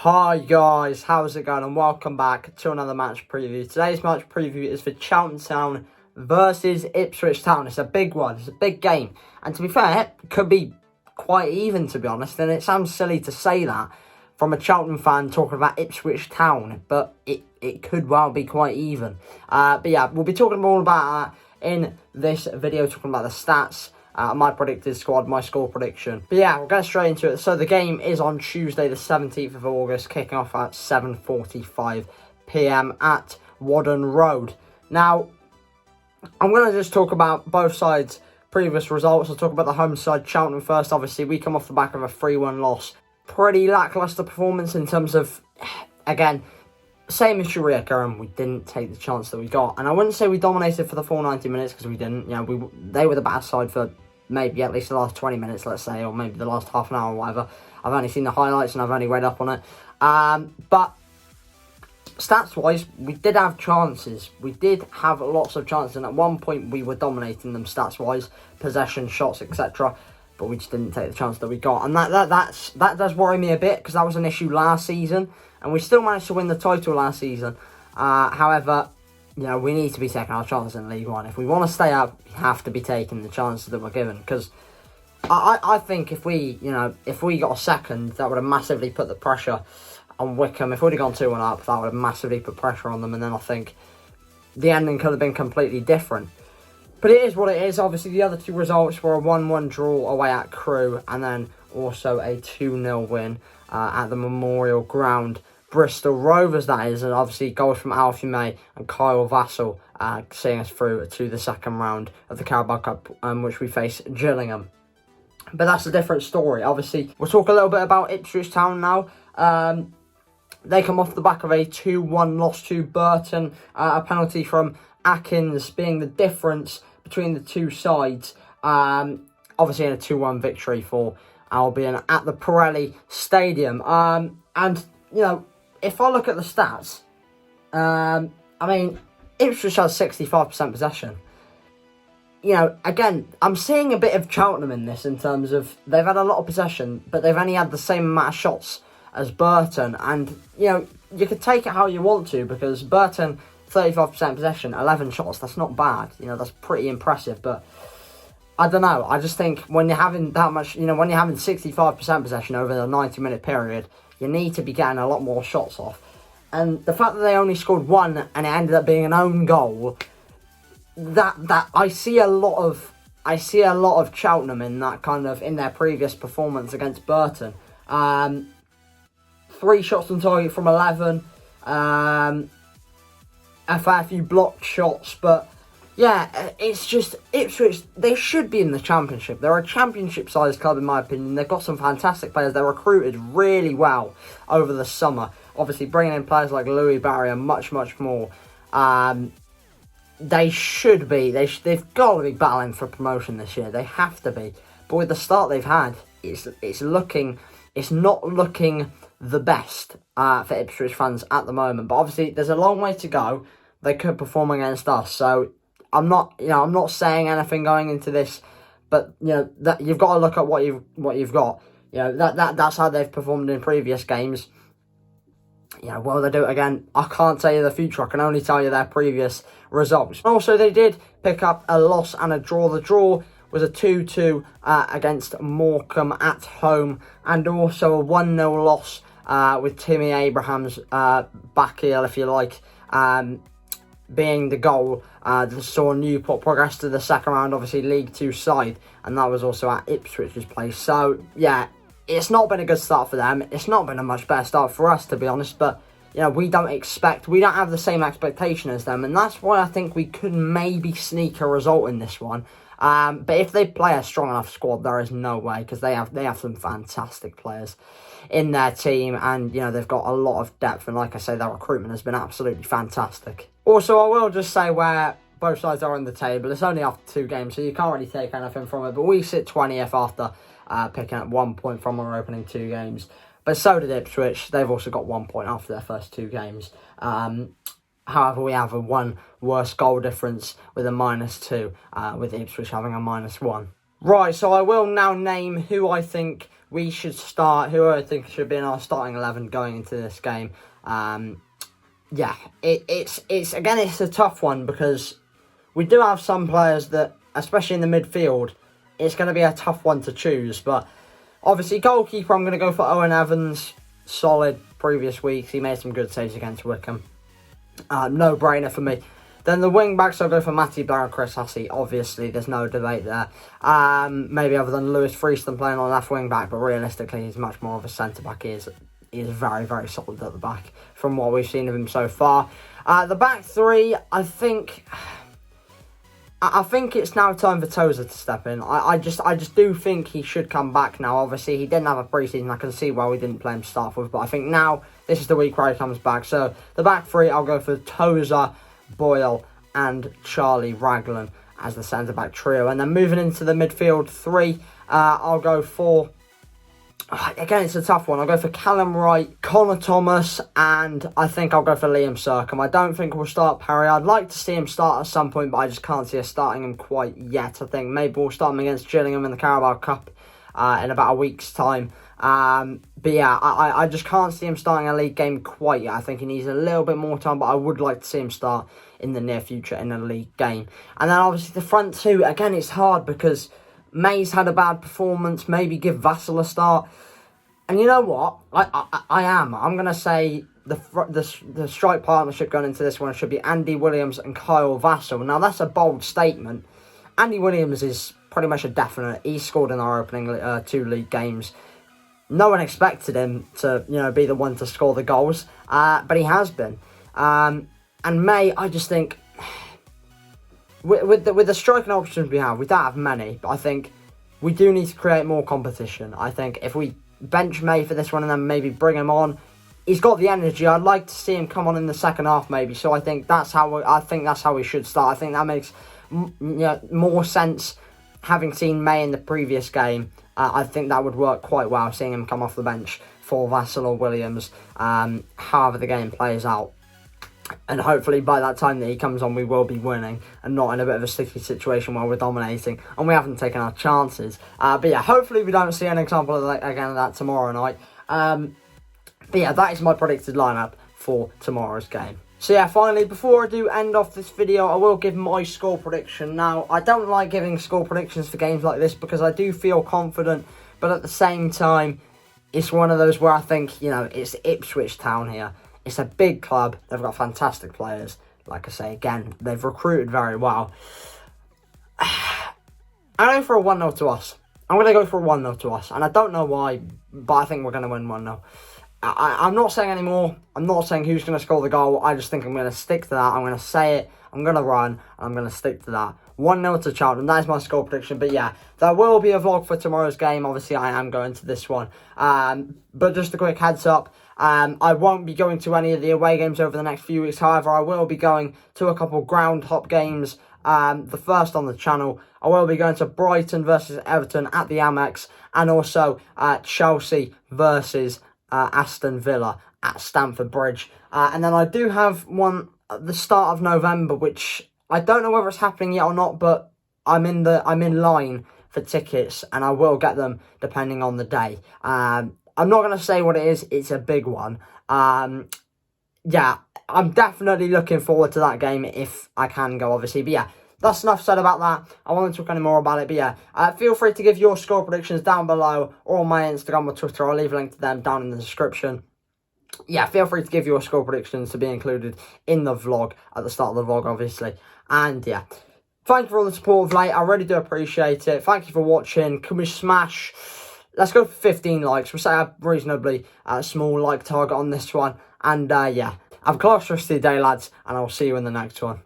Hi guys, how's it going and welcome back to another match preview. Today's match preview is for Cheltenham versus Ipswich Town. It's a big one, it's a big game. And to be fair, it could be quite even, to be honest. And it sounds silly to say that from a Cheltenham fan talking about Ipswich Town, but it could well be quite even. But yeah, we'll be talking all about that in this video, talking about the stats, my predicted squad, my score prediction. But yeah, we'll get straight into it. So the game is on Tuesday the 17th of August, kicking off at 7:45 PM at Whaddon Road. Now, I'm going to just talk about both sides' previous results. I'll talk about the home side, Cheltenham first. Obviously, we come off the back of a 3-1 loss. Pretty lacklustre performance in terms of, again, same as Sharia Curran, we didn't take the chance that we got. And I wouldn't say we dominated for the full 90 minutes because we didn't. You know, they were the bad side for maybe at least the last 20 minutes, let's say, or maybe the last half an hour or whatever. I've only seen the highlights and I've only read up on it. But stats-wise, we did have chances. We did have lots of chances. And at one point, we were dominating them stats-wise, possession, shots, etc. But we just didn't take the chance that we got. And that does worry me a bit because that was an issue last season. And we still managed to win the title last season. However, you know, we need to be taking our chances in League One. If we want to stay up, we have to be taking the chances that we're given. Because I think if we got a second, that would have massively put the pressure on Wickham. If we'd have gone 2-1 up, that would have massively put pressure on them. And then I think the ending could have been completely different. But it is what it is. Obviously, the other two results were a 1-1 draw away at Crewe. And then also a 2-0 win at the Memorial Ground. Bristol Rovers, that is, and obviously goals from Alfie May and Kyle Vassell seeing us through to the second round of the Carabao Cup, which we face Gillingham. But that's a different story. Obviously, we'll talk a little bit about Ipswich Town now. They come off the back of a 2-1 loss to Burton, a penalty from Atkins being the difference between the two sides. Obviously, in a 2-1 victory for Albion at the Pirelli Stadium. And, you know, if I look at the stats, I mean, Ipswich has 65% possession. You know, again, I'm seeing a bit of Cheltenham in this in terms of they've had a lot of possession, but they've only had the same amount of shots as Burton. And, you know, you could take it how you want to because Burton, 35% possession, 11 shots, that's not bad. You know, that's pretty impressive. But I don't know. I just think when you're having that much, you know, when you're having 65% possession over the 90-minute period, you need to be getting a lot more shots off. And the fact that they only scored one and it ended up being an own goal, that I see a lot of Cheltenham in that kind of in their previous performance against Burton. 3 shots on target from 11, a fair few blocked shots, but yeah, it's just Ipswich, they should be in the Championship. They're a Championship-sized club, in my opinion. They've got some fantastic players. They're recruited really well over the summer. Obviously, bringing in players like Louis Barry and much, much more. They should be. They've got to be battling for promotion this year. They have to be. But with the start they've had, it's not looking the best for Ipswich fans at the moment. But obviously, there's a long way to go. They could perform against us. So I'm not saying anything going into this, but you know that you've got to look at what you've got. You know that's how they've performed in previous games. You know, will they do it again? I can't tell you the future. I can only tell you their previous results. Also, they did pick up a loss and a draw. The draw was a 2-2 against Morecambe at home, and also a 1-0 loss with Timmy Abraham's back heel, if you like. Being the goal that saw Newport progress to the second round, obviously League 2 side, and that was also at Ipswich's place. So, yeah, it's not been a good start for them. It's not been a much better start for us, to be honest, but, you know, we don't have the same expectation as them, and that's why I think we could maybe sneak a result in this one. But if they play a strong enough squad, there is no way, because they have some fantastic players in their team, and, you know, they've got a lot of depth, and like I say, their recruitment has been absolutely fantastic. Also, I will just say where both sides are on the table. It's only after 2 games, so you can't really take anything from it, but we sit 20th after picking up 1 point from our opening 2 games. But so did Ipswich. They've also got 1 point after their first 2 games. However, we have a 1 worse goal difference with a -2, with Ipswich having a -1. Right, so I will now name who I think we should start, who I think should be in our starting 11 going into this game. Yeah, it's again, it's a tough one because we do have some players that, especially in the midfield, it's going to be a tough one to choose. But obviously, goalkeeper, I'm going to go for Owen Evans. Solid previous weeks. He made some good saves against Wickham. No-brainer for me. Then the wing-backs, I'll go for Matty Blair and Chris Hussey. Obviously, there's no debate there. Maybe other than Lewis Freeston playing on left wing-back, but realistically, he's much more of a centre-back. He is very, very solid at the back from what we've seen of him so far. The back three, I think it's now time for Tozer to step in. I just do think he should come back now. Obviously, he didn't have a pre-season. I can see why we didn't play him to start with. But I think now, this is the week where he comes back. So, the back three, I'll go for Tozer, Boyle and Charlie Raglan as the centre-back trio. And then moving into the midfield three, I'll go for... Again, it's a tough one. I'll go for Callum Wright, Connor Thomas, and I think I'll go for Liam Sercombe. I don't think we'll start Perry. I'd like to see him start at some point, but I just can't see us starting him quite yet. I think maybe we'll start him against Cheltenham in the Carabao Cup in about a week's time. But yeah, I just can't see him starting a league game quite yet. I think he needs a little bit more time, but I would like to see him start in the near future in a league game. And then obviously the front two, again, it's hard because May's had a bad performance. Maybe give Vassell a start. And you know what? I'm going to say the strike partnership going into this one should be Andy Williams and Kyle Vassell. Now, that's a bold statement. Andy Williams is pretty much a definite. He scored in our opening 2 league games. No one expected him to, be the one to score the goals. But he has been. And May, I just think... With the striking options we don't have many. But I think we do need to create more competition. I think if we bench May for this one and then maybe bring him on, he's got the energy. I'd like to see him come on in the second half maybe. So I think that's how we should start. I think that makes more sense. Having seen May in the previous game, I think that would work quite well, seeing him come off the bench for Vassell or Williams, however the game plays out. And hopefully by that time that he comes on, we will be winning and not in a bit of a sticky situation where we're dominating and we haven't taken our chances. But yeah, hopefully we don't see an example of that tomorrow night. But yeah, that is my predicted lineup for tomorrow's game. So yeah, finally, before I do end off this video, I will give my score prediction. Now, I don't like giving score predictions for games like this because I do feel confident, but at the same time, it's one of those where I think, it's Ipswich Town here. It's a big club. They've got fantastic players. Like I say, again, they've recruited very well. I'm going for a 1-0 to us. I'm going to go for a 1-0 to us. And I don't know why, but I think we're going to win 1-0. I'm not saying anymore. I'm not saying who's going to score the goal. I just think I'm going to stick to that. I'm going to say it. I'm going to run. And I'm going to stick to that. 1-0 to Cheltenham. That is my score prediction. But yeah, there will be a vlog for tomorrow's game. Obviously, I am going to this one. But just a quick heads up. I won't be going to any of the away games over the next few weeks. However, I will be going to a couple ground hop games. The first on the channel. I will be going to Brighton versus Everton at the Amex. And also Chelsea versus Aston Villa at Stamford Bridge. And then I do have one at the start of November, which I don't know whether it's happening yet or not, but I'm in line for tickets and I will get them depending on the day. I'm not going to say what it is. It's a big one. Yeah, I'm definitely looking forward to that game if I can go, obviously. But yeah, that's enough said about that. I won't talk any more about it. But yeah, feel free to give your score predictions down below or on my Instagram or Twitter. I'll leave a link to them down in the description. Yeah, feel free to give your score predictions to be included in the vlog at the start of the vlog, obviously. And yeah, thank you for all the support of late. I really do appreciate it. Thank you for watching. Can we smash... Let's go for 15 likes. We'll set a reasonably small like target on this one. And yeah, have a glorious rest of your day, lads. And I'll see you in the next one.